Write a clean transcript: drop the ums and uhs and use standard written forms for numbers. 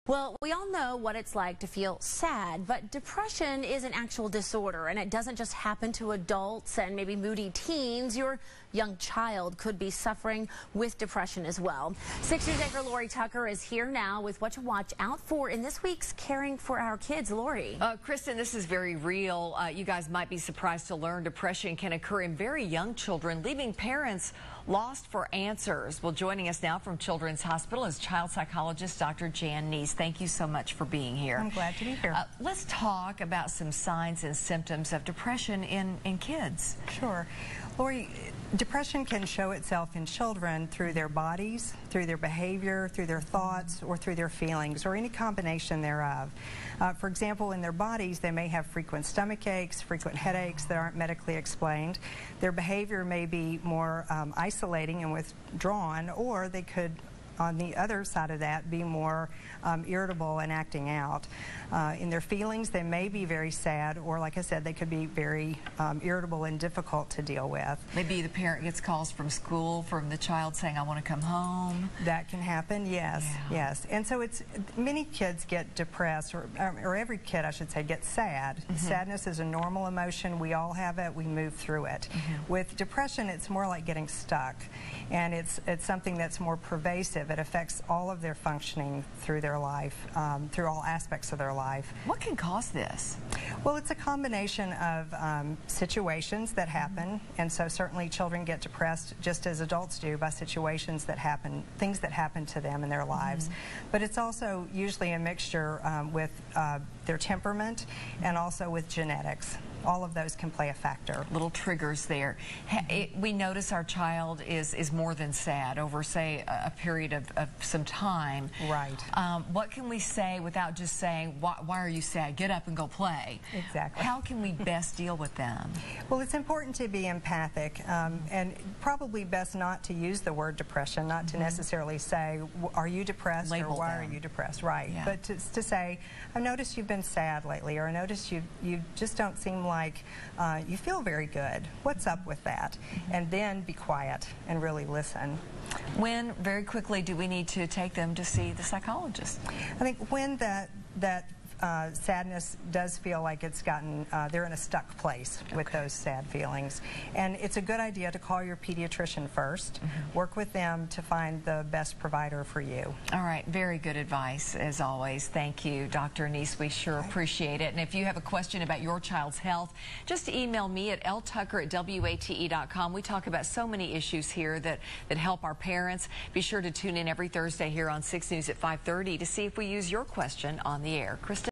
Well, we all know what it's like to feel sad, but depression is an actual disorder, and it doesn't just happen to adults and maybe moody teens. Your young child could be suffering with depression as well. 6 News anchor Lori Tucker is here now with what to watch out for in this week's Caring for Our Kids. Lori. Kristen, this is very real. You guys might be surprised to learn depression can occur in very young children, leaving parents lost for answers. Well, joining us now from Children's Hospital is child psychologist Dr. Jan Neese. Thank you so much for being here. I'm glad to be here. Let's talk about some signs and symptoms of depression in kids. Sure. Lori, depression can show itself in children through their bodies, through their behavior, through their thoughts, or through their feelings, or any combination thereof. For example, in their bodies, they may have frequent stomach aches, frequent headaches that aren't medically explained. Their behavior may be more isolating and withdrawn, or they could, on the other side of that, be more irritable and acting out. In their feelings, they may be very sad, or like I said, they could be very irritable and difficult to deal with. Maybe the parent gets calls from school from the child saying, I want to come home. That can happen, yes, yes. And so many kids get depressed, or every kid, I should say, gets sad. Sadness is a normal emotion. We all have it. We move through it. With depression, it's more like getting stuck, and it's something that's more pervasive. It affects all of their functioning through their life, through all aspects of their life. What can cause this? Well, it's a combination of situations that happen, and so certainly children get depressed just as adults do by situations that happen, things that happen to them in their lives. But it's also usually a mixture with their temperament and also with genetics. All of those can play a factor. Little triggers there. We notice our child is more than sad over, say, a period of some time. Right. What can we say without just saying, why are you sad? Get up and go play. Exactly. How can we best deal with them? Well, it's important to be empathic, and probably best not to use the word depression, not to necessarily say, are you depressed, Label or why them. are you depressed? Right. Yeah. But to say, I've noticed you've been sad lately, or I noticed you just don't seem like you feel very good. What's up with that? And then be quiet and really listen. When, very quickly, do we need to take them to see the psychologist? I think when that sadness does feel like it's gotten, they're in a stuck place with those sad feelings. And it's a good idea to call your pediatrician first, work with them to find the best provider for you. All right, very good advice as always. Thank you, Dr. Neese. We sure appreciate it. And if you have a question about your child's health, just email me at ltucker@wate.com. We talk about so many issues here that help our parents. Be sure to tune in every Thursday here on 6 News at 5:30 to see if we use your question on the air. Kristen?